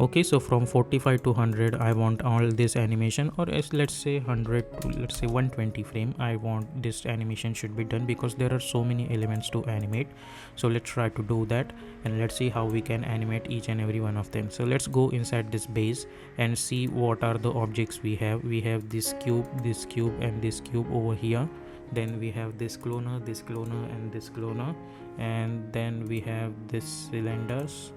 Okay, so from 45 to 100 I want all this animation, or as let's say 100 to let's say 120 frame I want this animation should be done, because there are so many elements to animate. So let's try to do that, and let's see how we can animate each and every one of them. So let's go inside this base and see what are the objects we have. We have this cube, and this cube over here. Then we have this cloner, and this cloner, and then we have this cylinders,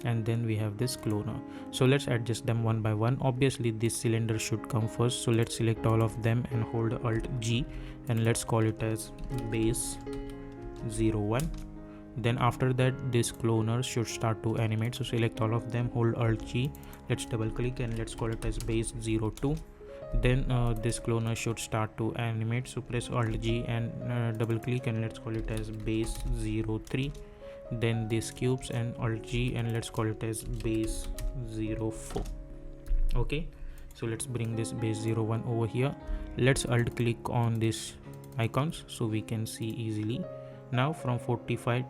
and then we have this cloner. So let's adjust them one by one. Obviously this cylinder should come first, so let's select all of them and hold Alt G, and let's call it as base 01. Then after that this cloner should start to animate, so select all of them, hold Alt G, let's double click and let's call it as base 02. Then this cloner should start to animate, so press Alt G and double click and let's call it as base 03. Then these cubes and Alt G and let's call it as base 04. Okay, so let's bring this base 01 over here. Let's alt click on these icons so we can see easily. Now from 45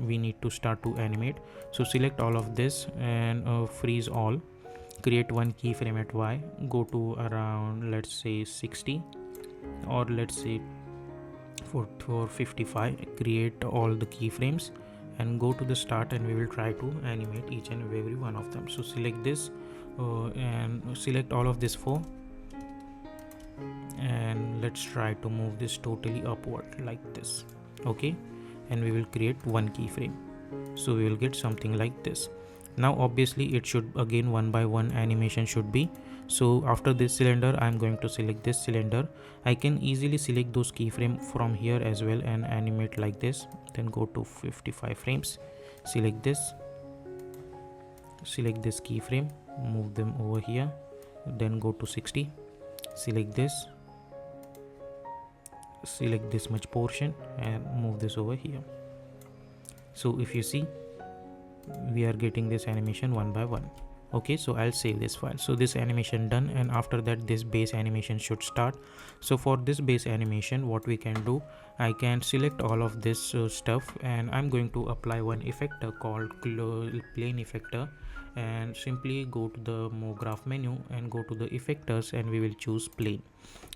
we need to start to animate, so select all of this and freeze all. Create one keyframe at Y, go to around let's say 60, or let's say for 55, create all the keyframes and go to the start, and we will try to animate each and every one of them. So select this and select all of this 4, and let's try to move this totally upward like this. Okay, and we will create one keyframe, so we will get something like this. Now obviously it should again one by one animation should be. So after this cylinder I'm going to select this cylinder. I can easily select those keyframe from here as well and animate like this. Then go to 55 frames, select this keyframe, move them over here. Then go to 60, select this much portion and move this over here. So if you see, we are getting this animation one by one. Okay, so I'll save this file. So this animation done, and after that this base animation should start. So for this base animation what we can do, I can select all of this stuff, and I'm going to apply one effector called plane effector, and simply go to the Move Graph menu and go to the effectors, and we will choose plane.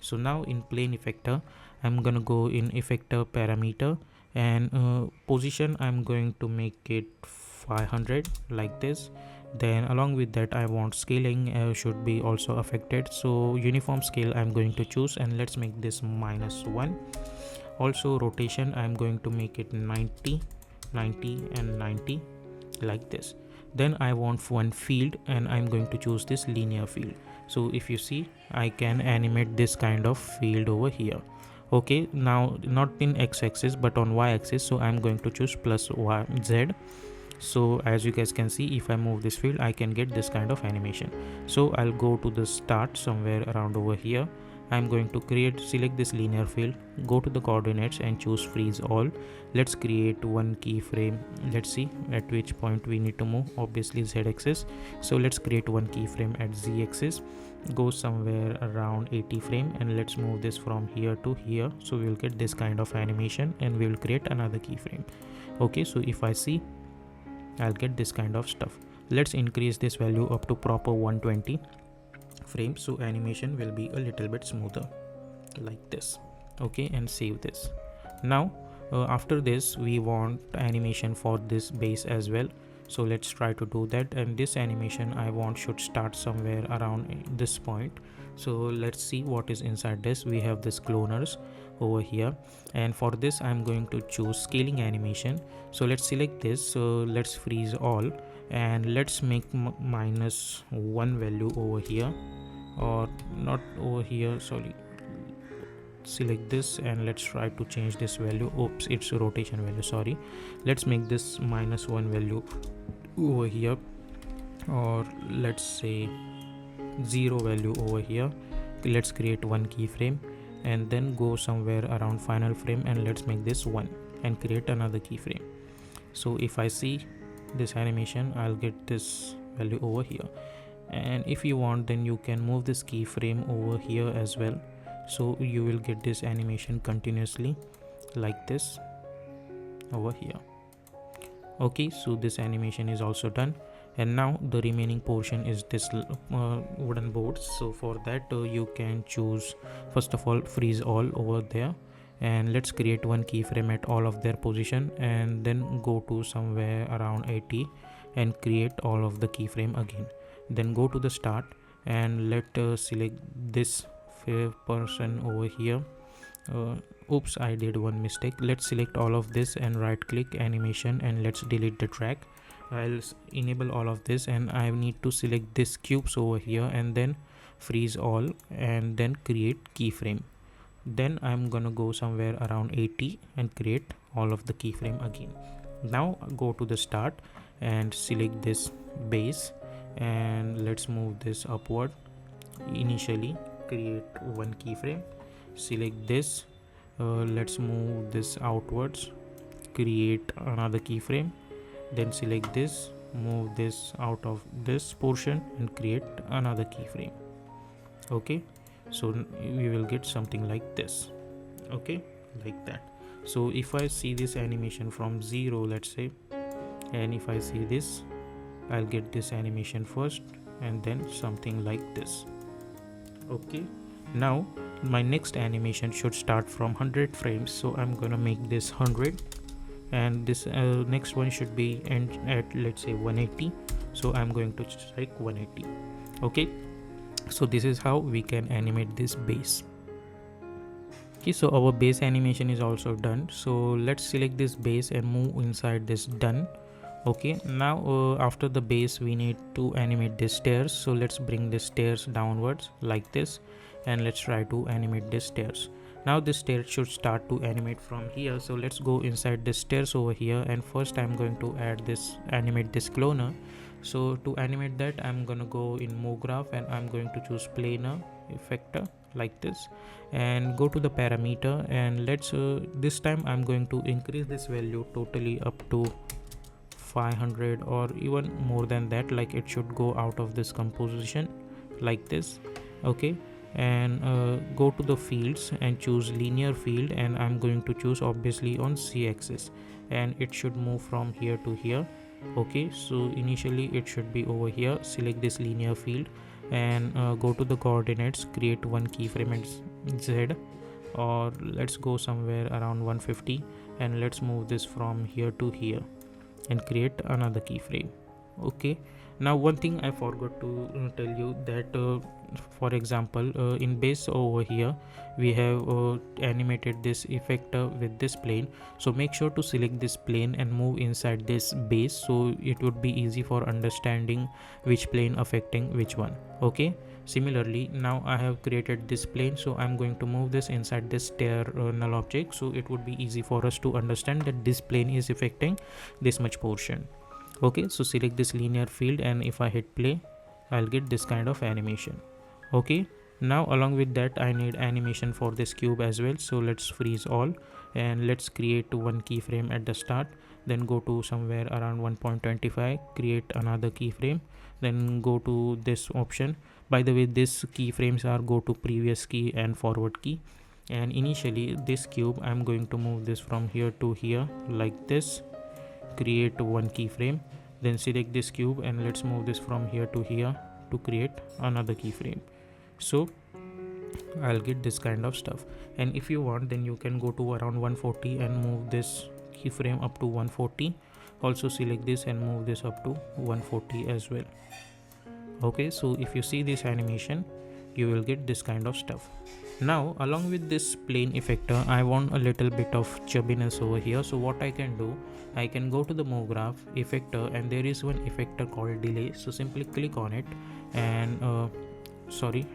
So now in plane effector I'm gonna go in effector parameter, and position I'm going to make it 500 like this. Then along with that I want scaling should be also affected, so uniform scale I'm going to choose, and let's make this -1. Also rotation I'm going to make it 90 and 90 like this. Then I want one field, and I'm going to choose this linear field. So if you see, I can animate this kind of field over here. Okay, now not in x-axis but on y-axis, so I'm going to choose plus y z. So as you guys can see, if I move this field I can get this kind of animation. So I'll go to the start somewhere around over here. I'm going to select this linear field, go to the coordinates and choose freeze all. Let's create one keyframe. Let's see at which point we need to move. Obviously z-axis, so let's create one keyframe at z-axis, go somewhere around 80 frame, and let's move this from here to here, so we will get this kind of animation, and we will create another keyframe. Okay, so if I see, I'll get this kind of stuff. Let's increase this value up to proper 120 frames, so animation will be a little bit smoother like this. Okay, and save this. Now after this we want animation for this base as well, so let's try to do that. And this animation I want should start somewhere around this point. So let's see what is inside this. We have this cloners over here, and for this I'm going to choose scaling animation. So let's select this, so let's freeze all, and let's make -1 value over here, or not over here, sorry. Select this and let's try to change this value. Oops, it's a rotation value, sorry. Let's make this -1 value over here, or let's say 0 value over here. Let's create one keyframe and then go somewhere around final frame, and let's make this 1 and create another keyframe. So if I see this animation, I'll get this value over here. And if you want, then you can move this keyframe over here as well, so you will get this animation continuously like this over here. Okay, so this animation is also done, and now the remaining portion is this wooden boards. So for that you can choose, first of all, freeze all over there, and let's create one keyframe at all of their position, and then go to somewhere around 80 and create all of the keyframe again. Then go to the start and let select this person over here. Oops, I did one mistake. Let's select all of this and right click animation, and let's delete the track. I'll enable all of this, and I need to select this cubes over here and then freeze all and then create keyframe. Then I'm gonna go somewhere around 80 and create all of the keyframe again. Now go to the start and select this base, and let's move this upward. Initially create one keyframe, select this, let's move this outwards, create another keyframe, then select this, move this out of this portion and create another keyframe. Okay, so we will get something like this. Okay, like that. So if I see this animation from 0, let's say, and if I see this, I'll get this animation first and then something like this. Okay, now my next animation should start from 100 frames, so I'm gonna make this 100, and this next one should be end at, let's say, 180, so I'm going to strike 180. Okay, so this is how we can animate this base. Okay, so our base animation is also done, so let's select this base and move inside this done. Okay, now after the base we need to animate the stairs, so let's bring the stairs downwards like this, and let's try to animate the stairs. Now this stairs should start to animate from here, so let's go inside the stairs over here, and first I'm going to animate this cloner. So to animate that, I'm gonna go in move graph and I'm going to choose planar effector like this, and go to the parameter, and let's this time I'm going to increase this value totally up to 500 or even more than that, like it should go out of this composition like this. Okay, and go to the fields and choose linear field, and I'm going to choose obviously on z-axis, and it should move from here to here. Okay, so initially it should be over here. Select this linear field and go to the coordinates, create one keyframe at z, or let's go somewhere around 150, and let's move this from here to here and create another keyframe. Okay, now one thing I forgot to tell you that for example in base over here we have animated this effector with this plane, so make sure to select this plane and move inside this base, so it would be easy for understanding which plane affecting which one. Okay, similarly now I have created this plane, so I'm going to move this inside this stair null object, so it would be easy for us to understand that this plane is affecting this much portion. Okay, so select this linear field, and if I hit play, I'll get this kind of animation. Okay, now along with that I need animation for this cube as well, so let's freeze all and let's create one keyframe at the start, then go to somewhere around 1.25, create another keyframe, then go to this option. By the way, these keyframes are go to previous key and forward key, and initially this cube I'm going to move this from here to here like this, create one keyframe, then select this cube and let's move this from here to here to create another keyframe. So I'll get this kind of stuff, and if you want then you can go to around 140 and move this keyframe up to 140. Also select this and move this up to 140 as well. Okay, so if you see this animation you will get this kind of stuff. Now along with this plane effector I want a little bit of chubbiness over here, so what I can do, I can go to the move graph effector, and there is one effector called delay, so simply click on it and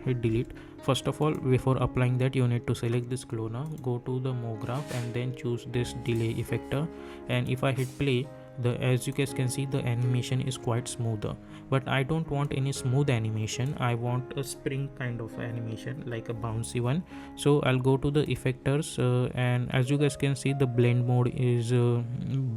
hit delete. First of all, before applying that you need to select this cloner, go to the move graph and then choose this delay effector, and if I hit play, as you guys can see the animation is quite smoother, but I don't want any smooth animation. I want a spring kind of animation, like a bouncy one. So I'll go to the effectors and as you guys can see the blend mode is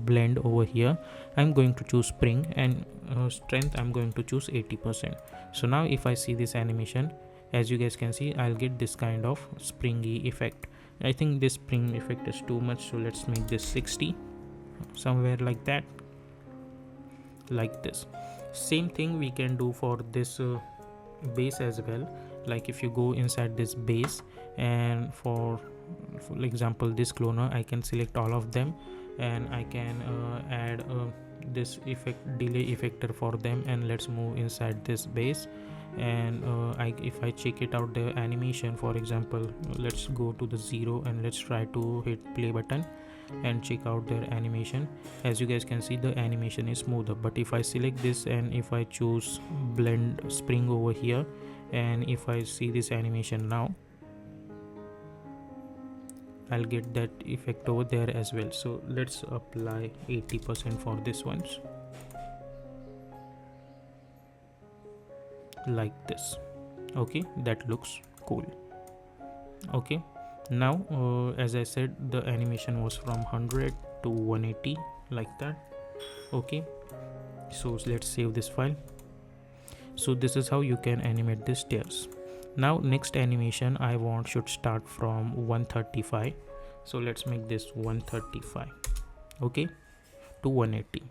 blend over here. I'm going to choose spring, and strength I'm going to choose 80%. So now if I see this animation, as you guys can see, I'll get this kind of springy effect. I think this spring effect is too much, so let's make this 60, somewhere like that, like this. Same thing we can do for this base as well. Like if you go inside this base, and for example this cloner, I can select all of them, and I can add this effect, delay effector for them, and let's move inside this base. And if I check it out, the animation, for example, let's go to the 0 and let's try to hit play button and check out their animation. As you guys can see, the animation is smoother. But if I select this and if I choose blend spring over here, and if I see this animation now, I'll get that effect over there as well. So let's apply 80% for this ones, like this. Okay, that looks cool. Okay, now as I said, the animation was from 100 to 180, like that. Okay, so let's save this file. So this is how you can animate the stairs. Now next animation I want should start from 135. So let's make this 135, okay, to 180.